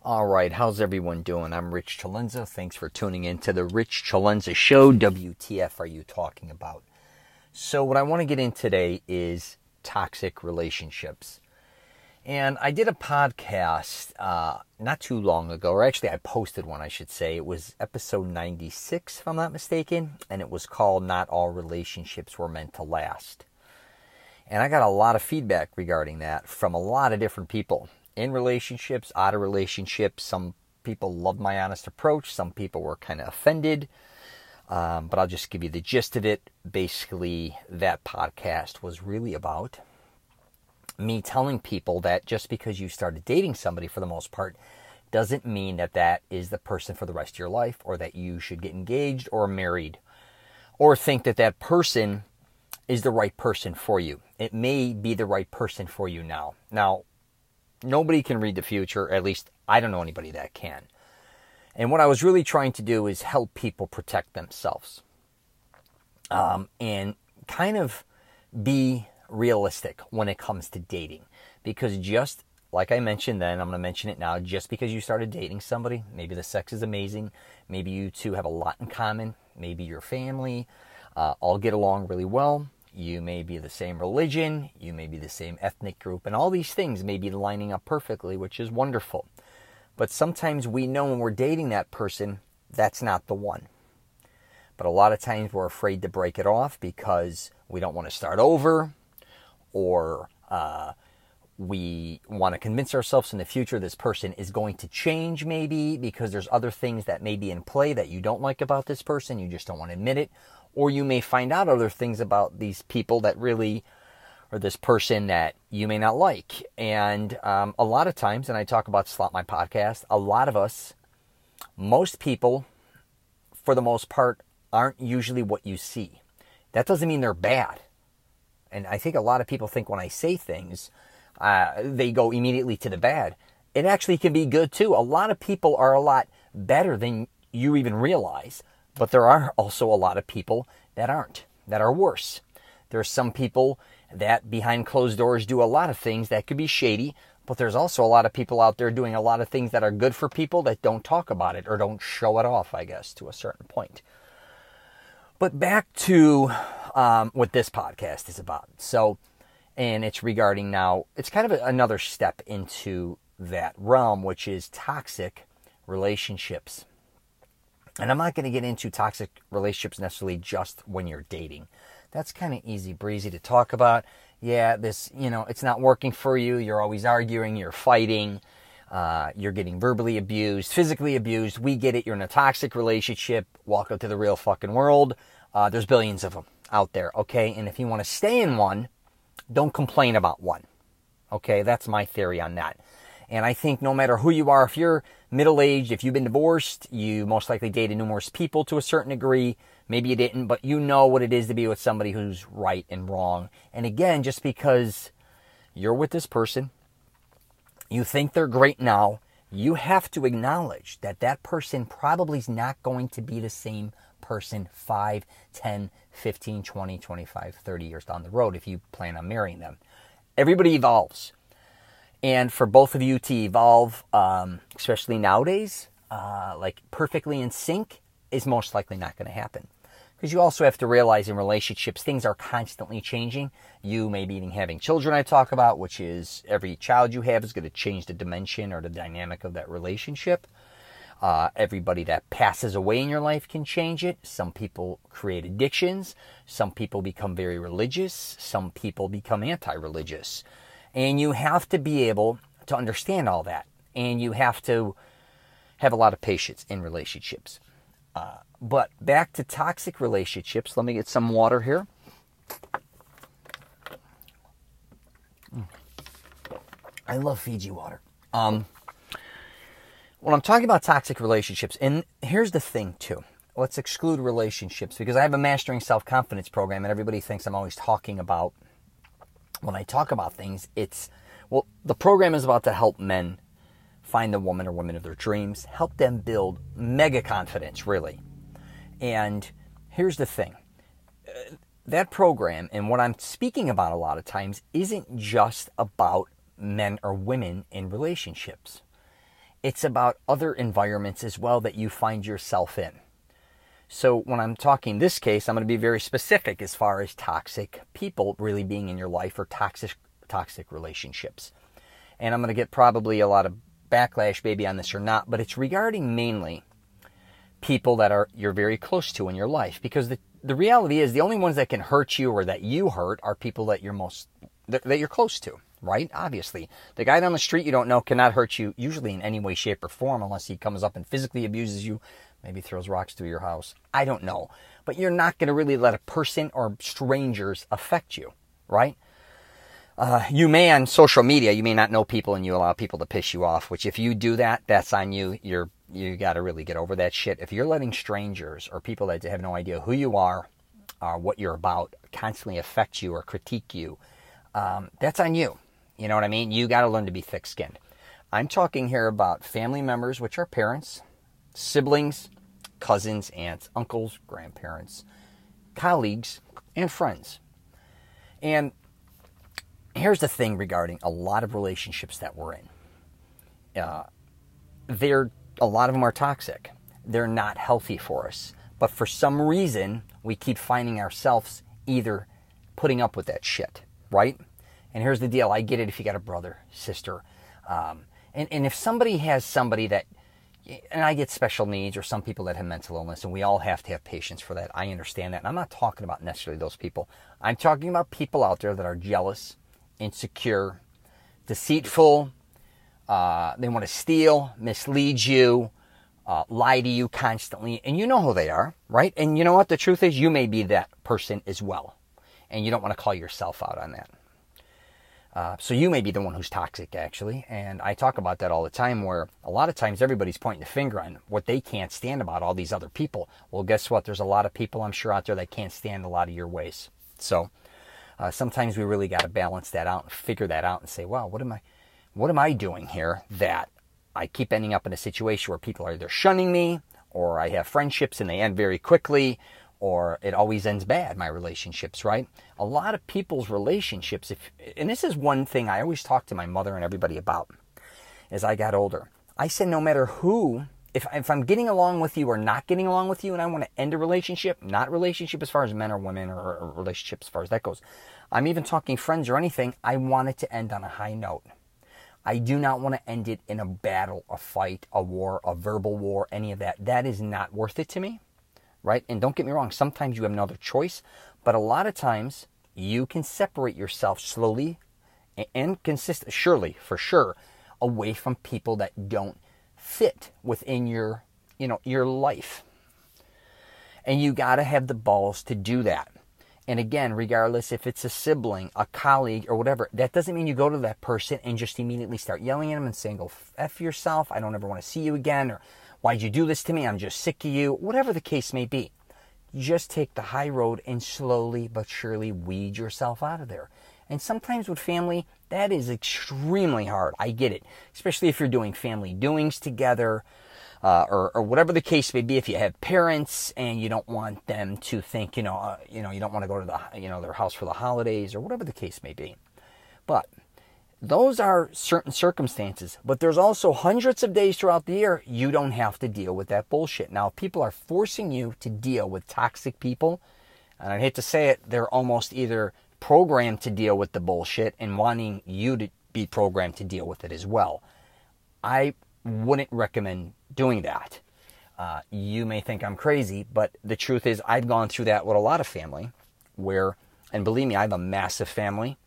All right, how's everyone doing? I'm Rich CELENZA. Thanks for tuning in to the Rich CELENZA Show. WTF are you talking about? So what I want to get in today is toxic relationships. And I did a podcast not too long ago, or actually I posted one, I should say. It was episode 96, if I'm not mistaken, and it was called Not All Relationships Were Meant to Last. And I got a lot of feedback regarding that from a lot of different people. In relationships, out of relationships. Some people loved my honest approach. Some people were kind of offended. But I'll just give you the gist of it. Basically, that podcast was really about me telling people that just because you started dating somebody for the most part doesn't mean that that is the person for the rest of your life, or that you should get engaged or married or think that that person is the right person for you. It may be the right person for you now. Now, nobody can read the future. At least I don't know anybody that can. And what I was really trying to do is help people protect themselves. And kind of be realistic when it comes to dating. Because just like I mentioned then, I'm going to mention it now, just because you started dating somebody, maybe the sex is amazing, maybe you two have a lot in common, maybe your family all get along really well, you may be the same religion, you may be the same ethnic group, and all these things may be lining up perfectly, which is wonderful. But sometimes we know when we're dating that person, that's not the one. But a lot of times we're afraid to break it off because we don't want to start over, or we want to convince ourselves in the future this person is going to change, maybe because there's other things that may be in play that you don't like about this person, you just don't want to admit it. Or you may find out other things about these people that really, or this person that you may not like. And a lot of times, and I talk about this a lot in my podcast, a lot of us, most people, for the most part, aren't usually what you see. That doesn't mean they're bad. And I think a lot of people think when I say things, they go immediately to the bad. It actually can be good too. A lot of people are a lot better than you even realize. But there are also a lot of people that aren't, that are worse. There are some people that behind closed doors do a lot of things that could be shady, but there's also a lot of people out there doing a lot of things that are good for people that don't talk about it or don't show it off, I guess, to a certain point. But back to what this podcast is about. So, and it's regarding now, it's kind of another step into that realm, which is toxic relationships. And I'm not going to get into toxic relationships necessarily just when you're dating. That's kind of easy breezy to talk about. Yeah, this, it's not working for you. You're always arguing. You're fighting. You're getting verbally abused, physically abused. We get it. You're in a toxic relationship. Welcome to the real fucking world. There's billions of them out there, okay? And if you want to stay in one, don't complain about one, okay? That's my theory on that. And I think no matter who you are, if you're middle-aged, if you've been divorced, you most likely dated numerous people to a certain degree. Maybe you didn't, but you know what it is to be with somebody who's right and wrong. And again, just because you're with this person, you think they're great now, you have to acknowledge that that person probably is not going to be the same person 5, 10, 15, 20, 25, 30 years down the road if you plan on marrying them. Everybody evolves. And for both of you to evolve, especially nowadays, like perfectly in sync is most likely not going to happen. Because you also have to realize in relationships, things are constantly changing. You may be even having children, I talk about, which is every child you have is going to change the dimension or the dynamic of that relationship. Everybody that passes away in your life can change it. Some people create addictions. Some people become very religious. Some people become anti-religious. And you have to be able to understand all that. And you have to have a lot of patience in relationships. But back to toxic relationships. Let me get some water here. I love Fiji water. When I'm talking about toxic relationships, and here's the thing too. Let's exclude relationships because I have a Mastering Self-Confidence program and everybody thinks I'm always talking about, when I talk about things, the program is about to help men find the woman or women of their dreams, help them build mega confidence, really. And here's the thing. That program and what I'm speaking about a lot of times isn't just about men or women in relationships. it's about other environments as well that you find yourself in. So when I'm talking this case, I'm going to be very specific as far as toxic people really being in your life or toxic relationships. And I'm going to get probably a lot of backlash maybe on this or not, but it's regarding mainly people that you're very close to in your life, because the reality is the only ones that can hurt you or that you hurt are people that you're close to, right? Obviously, the guy down the street you don't know cannot hurt you usually in any way, shape, or form unless he comes up and physically abuses you, maybe throws rocks through your house. I don't know, but you're not going to really let a person or strangers affect you, right? You may on social media, you may not know people and you allow people to piss you off, which if you do that, that's on you. You got to really get over that shit. If you're letting strangers or people that have no idea who you are, what you're about, constantly affect you or critique you, that's on you. You know what I mean? You got to learn to be thick-skinned. I'm talking here about family members, which are parents, siblings, cousins, aunts, uncles, grandparents, colleagues, and friends. And here's the thing regarding a lot of relationships that we're in. A lot of them are toxic. They're not healthy for us. But for some reason, we keep finding ourselves either putting up with that shit, right? And here's the deal. I get it if you got a brother, sister. And if somebody has somebody that, and I get special needs or some people that have mental illness, and we all have to have patience for that. I understand that. And I'm not talking about necessarily those people. I'm talking about people out there that are jealous, insecure, deceitful. They want to steal, mislead you, lie to you constantly. And you know who they are, right? And you know what? The truth is you may be that person as well. And you don't want to call yourself out on that. So you may be the one who's toxic, actually. And I talk about that all the time, where a lot of times everybody's pointing the finger on what they can't stand about all these other people. Well, guess what? There's a lot of people, I'm sure, out there that can't stand a lot of your ways. So sometimes we really got to balance that out and figure that out and say, wow, what am I doing here that I keep ending up in a situation where people are either shunning me, or I have friendships and they end very quickly, or it always ends bad, my relationships, right? A lot of people's relationships, and this is one thing I always talk to my mother and everybody about as I got older. I said no matter who, if I'm getting along with you or not getting along with you and I want to end a relationship, not relationship as far as men or women or relationship as far as that goes, I'm even talking friends or anything, I want it to end on a high note. I do not want to end it in a battle, a fight, a war, a verbal war, any of that. That is not worth it to me, right? And don't get me wrong, sometimes you have no other choice, but a lot of times you can separate yourself slowly and surely, for sure, away from people that don't fit within your life. And you got to have the balls to do that. And again, regardless if it's a sibling, a colleague, or whatever, that doesn't mean you go to that person and just immediately start yelling at them and saying, go F yourself, I don't ever want to see you again, or why'd you do this to me, I'm just sick of you, whatever the case may be. Just take the high road and slowly but surely weed yourself out of there. And sometimes with family, that is extremely hard. I get it, especially if you're doing family doings together, or whatever the case may be. If you have parents and you don't want them to think, you don't want to go to their house for the holidays or whatever the case may be. But those are certain circumstances. But there's also hundreds of days throughout the year you don't have to deal with that bullshit. Now, if people are forcing you to deal with toxic people, and I hate to say it, they're almost either programmed to deal with the bullshit and wanting you to be programmed to deal with it as well. I wouldn't recommend doing that. You may think I'm crazy, but the truth is I've gone through that with a lot of family where, and believe me, I have a massive family.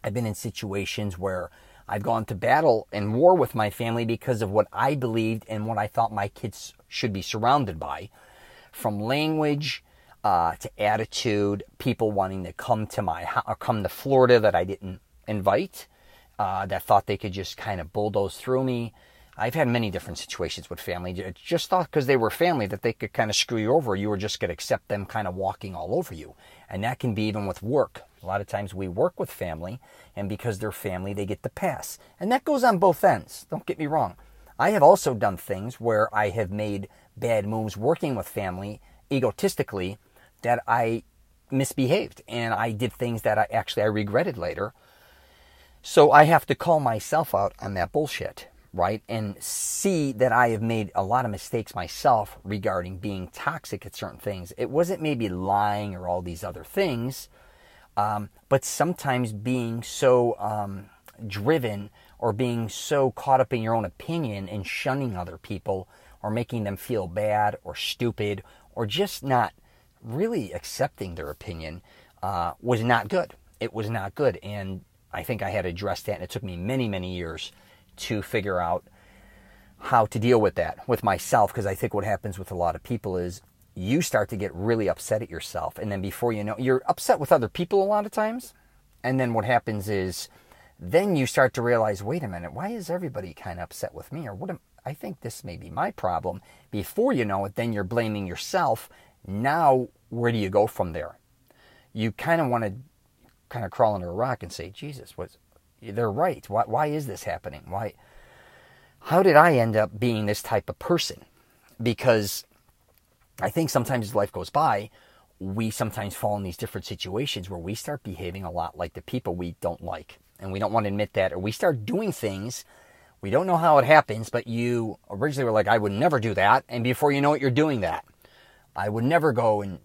I've been in situations where I've gone to battle and war with my family because of what I believed and what I thought my kids should be surrounded by. From language to attitude, people wanting to come to Florida that I didn't invite, that thought they could just kind of bulldoze through me. I've had many different situations with family. Just thought because they were family that they could kind of screw you over. You were just going to accept them kind of walking all over you. And that can be even with work. A lot of times we work with family, and because they're family, they get the pass. And that goes on both ends. Don't get me wrong. I have also done things where I have made bad moves working with family egotistically that I misbehaved. And I did things that I regretted later. So I have to call myself out on that bullshit. right? And see that I have made a lot of mistakes myself regarding being toxic at certain things. It wasn't maybe lying or all these other things, but sometimes being so driven or being so caught up in your own opinion and shunning other people or making them feel bad or stupid or just not really accepting their opinion was not good. It was not good. And I think I had to address that. And it took me many, many years to figure out how to deal with that with myself. Because I think what happens with a lot of people is you start to get really upset at yourself. And then before you know, you're upset with other people a lot of times. And then what happens is then you start to realize, wait a minute, why is everybody kind of upset with me? Or I think this may be my problem. Before you know it, then you're blaming yourself. Now, where do you go from there? You kind of want to kind of crawl under a rock and say, Jesus, they're right. Why is this happening? How did I end up being this type of person? Because I think sometimes as life goes by, we sometimes fall in these different situations where we start behaving a lot like the people we don't like. And we don't want to admit that. Or we start doing things, we don't know how it happens, but you originally were like, I would never do that. And before you know it, you're doing that. I would never go and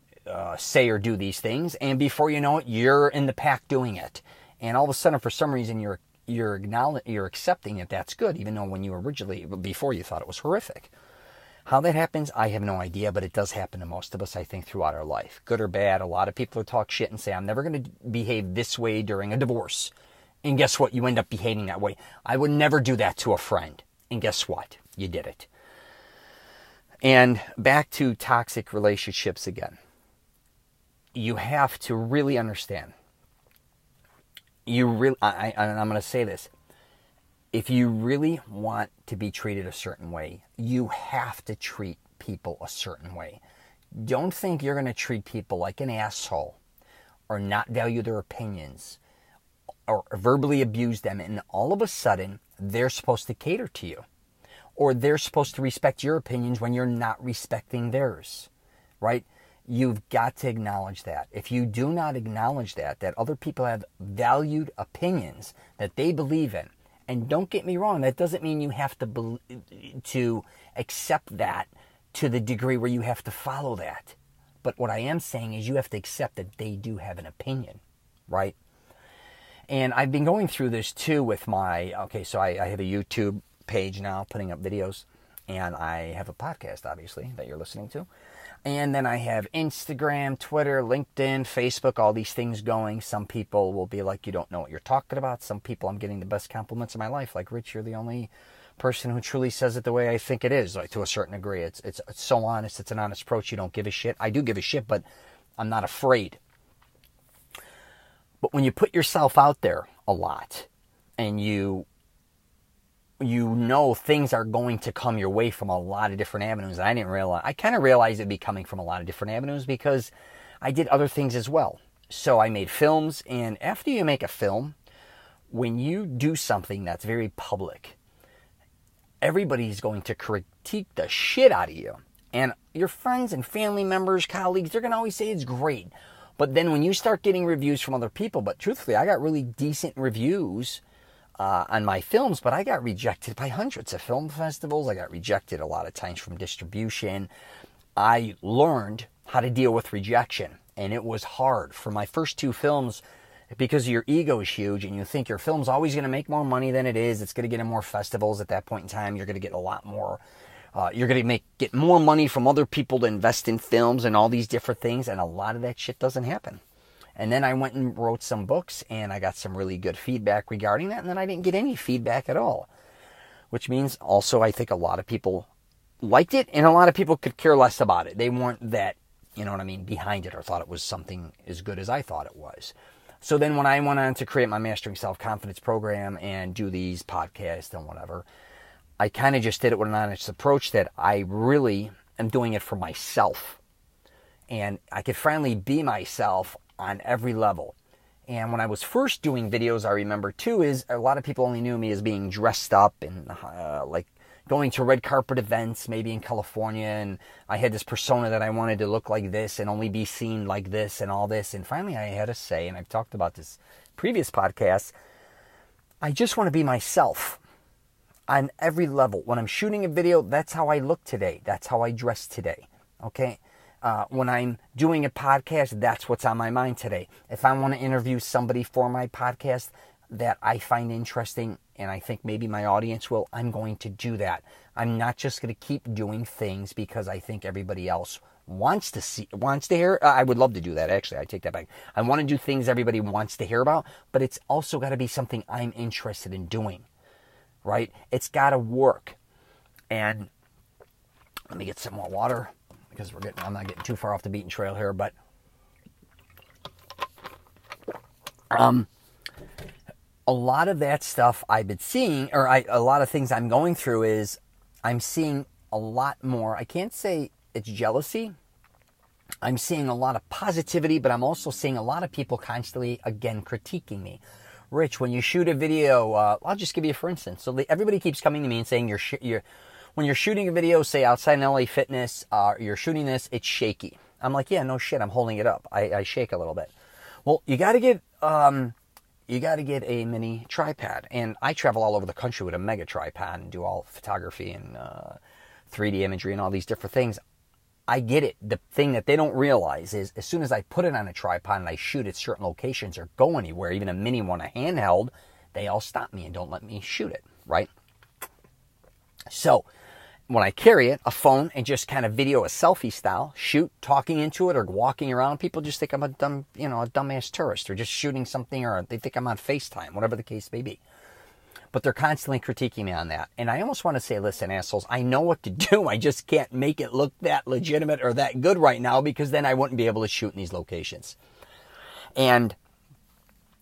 say or do these things. And before you know it, you're in the pack doing it. And all of a sudden, for some reason, you're accepting that that's good, even though when you originally, before you thought it was horrific. How that happens, I have no idea, but it does happen to most of us, I think, throughout our life. Good or bad, a lot of people talk shit and say, I'm never going to behave this way during a divorce. And guess what? You end up behaving that way. I would never do that to a friend. And guess what? You did it. And back to toxic relationships again. You have to really understand. I'm going to say this. If you really want to be treated a certain way, you have to treat people a certain way. Don't think you're going to treat people like an asshole or not value their opinions or verbally abuse them, and all of a sudden they're supposed to cater to you. Or they're supposed to respect your opinions when you're not respecting theirs, right? You've got to acknowledge that. If you do not acknowledge that other people have valued opinions that they believe in, and don't get me wrong, that doesn't mean you have to accept that to the degree where you have to follow that. But what I am saying is you have to accept that they do have an opinion, right? And I've been going through this too with I have a YouTube page now, putting up videos, and I have a podcast, obviously, that you're listening to. And then I have Instagram, Twitter, LinkedIn, Facebook, all these things going. Some people will be like, you don't know what you're talking about. Some people, I'm getting the best compliments of my life. Like, Rich, you're the only person who truly says it the way I think it is, like to a certain degree. It's so honest. It's an honest approach. You don't give a shit. I do give a shit, but I'm not afraid. But when you put yourself out there a lot and you know things are going to come your way from a lot of different avenues. And I kind of realized it'd be coming from a lot of different avenues because I did other things as well. So I made films, and after you make a film, when you do something that's very public, everybody's going to critique the shit out of you. And your friends and family members, colleagues, they're going to always say it's great. But then when you start getting reviews from other people, but truthfully, I got really decent reviews on my films, but I got rejected by hundreds of film festivals. I got rejected a lot of times from distribution. I learned how to deal with rejection, and it was hard. For my first two films, because your ego is huge and you think your film's always going to make more money than it is, it's going to get in more festivals at that point in time, you're going to get a lot more, you're going to get more money from other people to invest in films and all these different things, and a lot of that shit doesn't happen. And then I went and wrote some books, and I got some really good feedback regarding that, and then I didn't get any feedback at all. Which means also I think a lot of people liked it, and a lot of people could care less about it. They weren't that, behind it, or thought it was something as good as I thought it was. So then when I went on to create my Mastering Self-Confidence program and do these podcasts and whatever, I kind of just did it with an honest approach that I really am doing it for myself. And I could finally be myself on every level. And when I was first doing videos, I remember too, is a lot of people only knew me as being dressed up and like going to red carpet events, maybe in California, and I had this persona that I wanted to look like this and only be seen like this and all this. And finally I had to say, and I've talked about this previous podcast, I just want to be myself. on every level. When I'm shooting a video, that's how I look today. That's how I dress today. Okay? When I'm doing a podcast, that's what's on my mind today. If I want to interview somebody for my podcast that I find interesting and I think maybe my audience will, I'm going to do that. I'm not just going to keep doing things because I think everybody else wants to hear. I would love to do that, actually. I take that back. I want to do things everybody wants to hear about, but it's also got to be something I'm interested in doing, right? It's got to work. And let me get some more water because I'm not getting too far off the beaten trail here, but a lot of that stuff I've been seeing, a lot of things I'm going through is I'm seeing a lot more. I can't say it's jealousy. I'm seeing a lot of positivity, but I'm also seeing a lot of people constantly, again, critiquing me. Rich, when you shoot a video, I'll just give you for instance. So everybody keeps coming to me and saying when you're shooting a video, say outside an LA Fitness, you're shooting this, it's shaky. I'm like, yeah, no shit, I'm holding it up. I shake a little bit. Well, you got to get a mini tripod. And I travel all over the country with a mega tripod and do all photography and 3D imagery and all these different things. I get it. The thing that they don't realize is as soon as I put it on a tripod and I shoot at certain locations or go anywhere, even a mini one, a handheld, they all stop me and don't let me shoot it, right? So when I carry it, a phone, and just kind of video a selfie style, shoot, talking into it or walking around, people just think I'm a dumbass tourist or just shooting something, or they think I'm on FaceTime, whatever the case may be. But they're constantly critiquing me on that. And I almost want to say, listen, assholes, I know what to do. I just can't make it look that legitimate or that good right now because then I wouldn't be able to shoot in these locations. And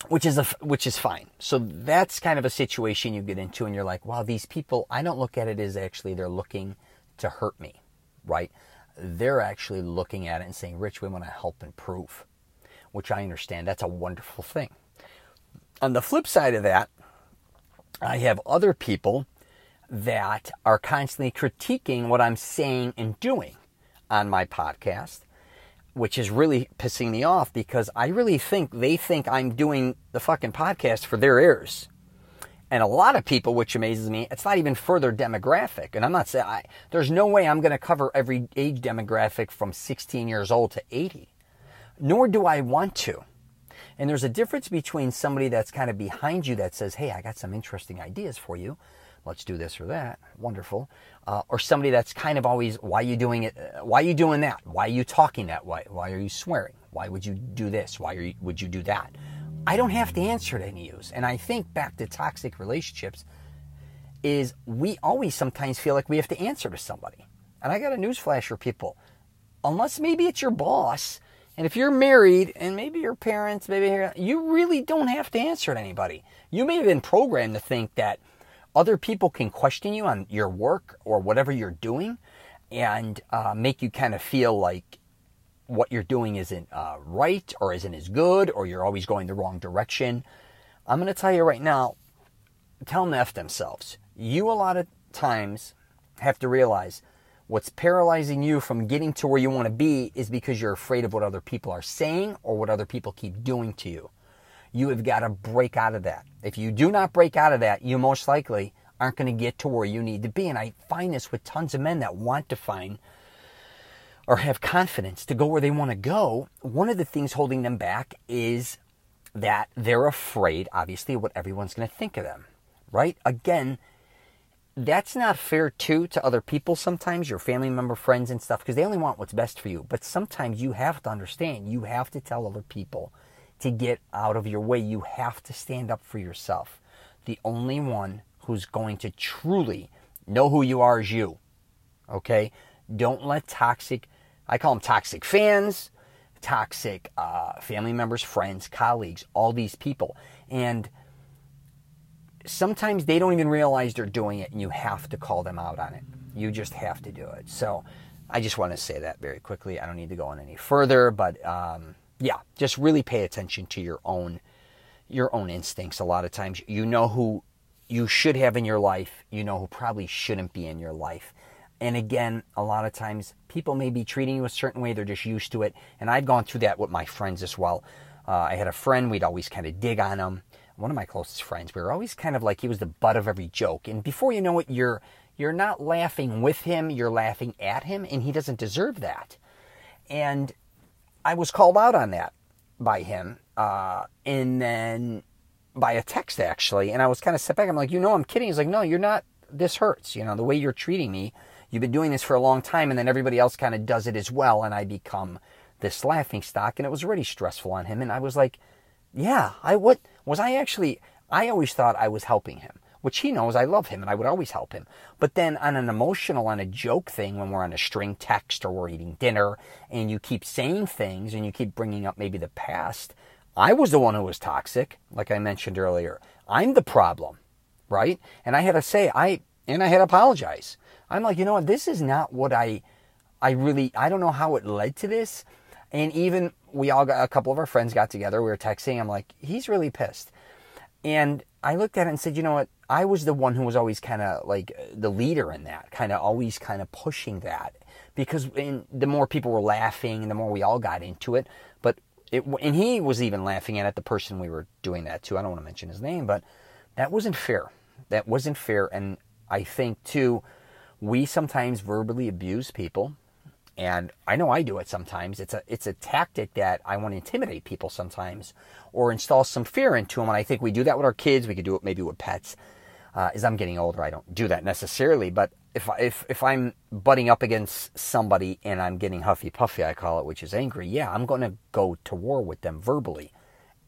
which is fine. So that's kind of a situation you get into and you're like, wow, these people, I don't look at it as actually they're looking to hurt me, right? They're actually looking at it and saying, Rich, we want to help improve, which I understand. That's a wonderful thing. On the flip side of that, I have other people that are constantly critiquing what I'm saying and doing on my podcast, which is really pissing me off because I really think they think I'm doing the fucking podcast for their ears. And a lot of people, which amazes me, it's not even for their demographic. And I'm not saying, there's no way I'm going to cover every age demographic from 16 years old to 80. Nor do I want to. And there's a difference between somebody that's kind of behind you that says, hey, I got some interesting ideas for you. Let's do this or that. Wonderful. Or somebody that's kind of always, why are you doing it? Why are you doing that? Why are you talking that way? Why are you swearing? Why would you do this? Would you do that? I don't have to answer to any use. And I think back to toxic relationships is we always sometimes feel like we have to answer to somebody. And I got a newsflash for people. Unless maybe it's your boss, and if you're married and maybe your parents, you really don't have to answer to anybody. You may have been programmed to think that other people can question you on your work or whatever you're doing and make you kind of feel like what you're doing isn't right or isn't as good or you're always going the wrong direction. I'm going to tell you right now, tell them to F themselves. You a lot of times have to realize what's paralyzing you from getting to where you want to be is because you're afraid of what other people are saying or what other people keep doing to you. You have got to break out of that. If you do not break out of that, you most likely aren't going to get to where you need to be. And I find this with tons of men that want to find or have confidence to go where they want to go. One of the things holding them back is that they're afraid, obviously, of what everyone's going to think of them, right? Again, that's not fair, too, to other people sometimes, your family member, friends and stuff, because they only want what's best for you. But sometimes you have to understand, you have to tell other people to get out of your way. You have to stand up for yourself. The only one who's going to truly know who you are is you, okay? Don't let toxic, I call them toxic fans, toxic family members, friends, colleagues, all these people. And sometimes they don't even realize they're doing it, and you have to call them out on it. You just have to do it. So I just want to say that very quickly. I don't need to go on any further, but yeah, just really pay attention to your own instincts. A lot of times you know who you should have in your life, you know who probably shouldn't be in your life. And again, a lot of times people may be treating you a certain way, they're just used to it. And I've gone through that with my friends as well. I had a friend, we'd always kind of dig on him. one of my closest friends. We were always kind of like he was the butt of every joke. And before you know it, you're not laughing with him, you're laughing at him, and he doesn't deserve that. And I was called out on that by him, and then by a text, actually. And I was kind of set back. I'm like, I'm kidding. He's like, no, you're not. This hurts. The way you're treating me, you've been doing this for a long time, and then everybody else kind of does it as well, and I become this laughing stock, and it was already stressful on him. And I was like, yeah, I always thought I was helping him, which he knows I love him, and I would always help him. But then on an emotional, on a joke thing, when we're on a string text or we're eating dinner, and you keep saying things, and you keep bringing up maybe the past, I was the one who was toxic, like I mentioned earlier. I'm the problem, right? And I had to say, I had to apologize. I'm like, this is not what I don't know how it led to this. And even a couple of our friends got together, we were texting, I'm like, he's really pissed. And I looked at it and said, you know what? I was the one who was always kind of like the leader in that, always pushing that. Because the more people were laughing and the more we all got into it. And he was even laughing at it, the person we were doing that to. I don't want to mention his name, but that wasn't fair. That wasn't fair. And I think, too, we sometimes verbally abuse people. And I know I do it sometimes. It's a tactic that I want to intimidate people sometimes or install some fear into them. And I think we do that with our kids. We could do it maybe with pets. As I'm getting older, I don't do that necessarily. But if I'm butting up against somebody and I'm getting huffy puffy, I call it, which is angry, yeah, I'm going to go to war with them verbally.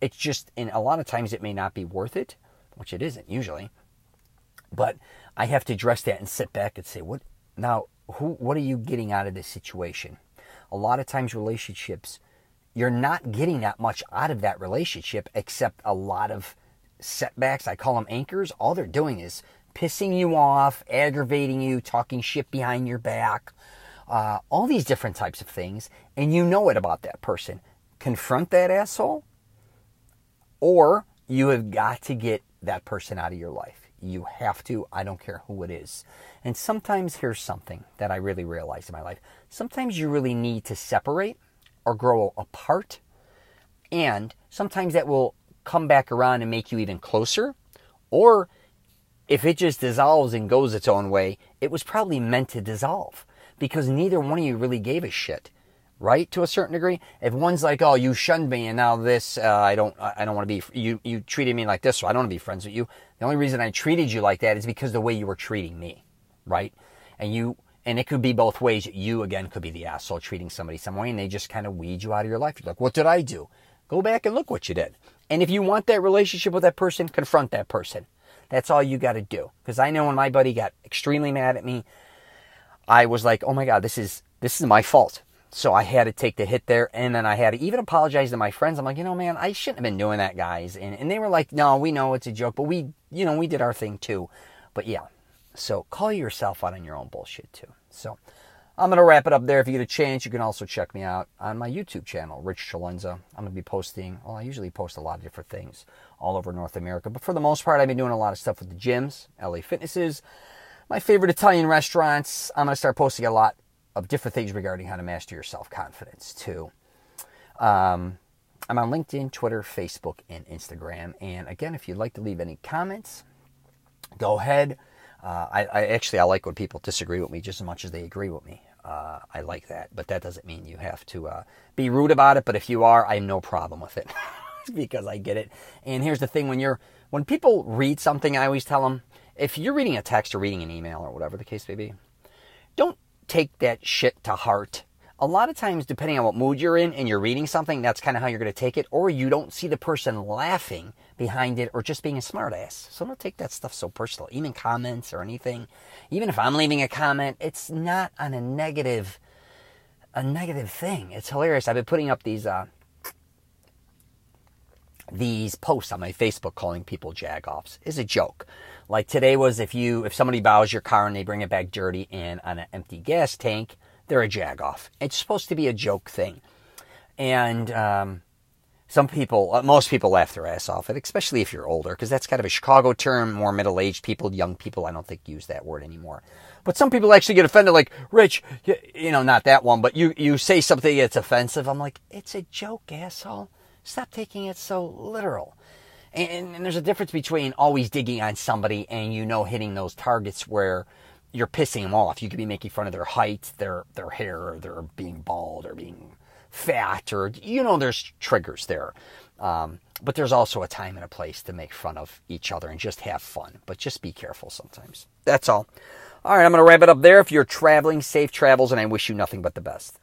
It's just, and a lot of times it may not be worth it, which it isn't usually. But I have to address that and sit back and say, what are you getting out of this situation? A lot of times relationships, you're not getting that much out of that relationship except a lot of setbacks. I call them anchors. All they're doing is pissing you off, aggravating you, talking shit behind your back, all these different types of things, and you know it about that person. Confront that asshole, or you have got to get that person out of your life. You have to. I don't care who it is. And sometimes, here's something that I really realized in my life. Sometimes you really need to separate or grow apart. And sometimes that will come back around and make you even closer. Or if it just dissolves and goes its own way, it was probably meant to dissolve. Because neither one of you really gave a shit. Right? To a certain degree. If one's like, oh, you shunned me and now this, I don't want to be, you treated me like this, so I don't want to be friends with you. The only reason I treated you like that is because of the way you were treating me. Right? And it could be both ways. You, again, could be the asshole treating somebody some way, and they just kind of weed you out of your life. You're like, what did I do? Go back and look what you did. And if you want that relationship with that person, confront that person. That's all you got to do. Because I know when my buddy got extremely mad at me, I was like, oh my God, this is my fault. So I had to take the hit there, and then I had to even apologize to my friends. I'm like, man, I shouldn't have been doing that, guys. And they were like, no, we know it's a joke, but we did our thing too. But yeah, so call yourself out on your own bullshit too. So I'm going to wrap it up there. If you get a chance, you can also check me out on my YouTube channel, Rich CELENZA. I'm going to be posting, I usually post a lot of different things all over North America. But for the most part, I've been doing a lot of stuff with the gyms, LA Fitnesses, my favorite Italian restaurants. I'm going to start posting a lot of different things regarding how to master your self-confidence too. I'm on LinkedIn, Twitter, Facebook, and Instagram. And again, if you'd like to leave any comments, go ahead. I like when people disagree with me just as much as they agree with me. I like that, but that doesn't mean you have to be rude about it. But if you are, I have no problem with it because I get it. And here's the thing: when people read something, I always tell them, if you're reading a text or reading an email or whatever the case may be, don't take that shit to heart. A lot of times, depending on what mood you're in and you're reading something, that's kind of how you're going to take it. Or you don't see the person laughing behind it or just being a smartass. So don't take that stuff so personal. Even comments or anything. Even if I'm leaving a comment, it's not on a negative thing. It's hilarious. I've been putting up these posts on my Facebook calling people jagoffs. It's a joke. Like today was if somebody bows your car and they bring it back dirty and on an empty gas tank, they're a jagoff. It's supposed to be a joke thing. And most people laugh their ass off it, especially if you're older, because that's kind of a Chicago term. More middle-aged people, young people, I don't think use that word anymore. But some people actually get offended, like, Rich, not that one, but you say something that's offensive. I'm like, it's a joke, asshole. Stop taking it so literal. And there's a difference between always digging on somebody and, hitting those targets where you're pissing them off. You could be making fun of their height, their hair, or their being bald, or being fat, or, there's triggers there. But there's also a time and a place to make fun of each other and just have fun. But just be careful sometimes. That's all. All right, I'm going to wrap it up there. If you're traveling, safe travels, and I wish you nothing but the best.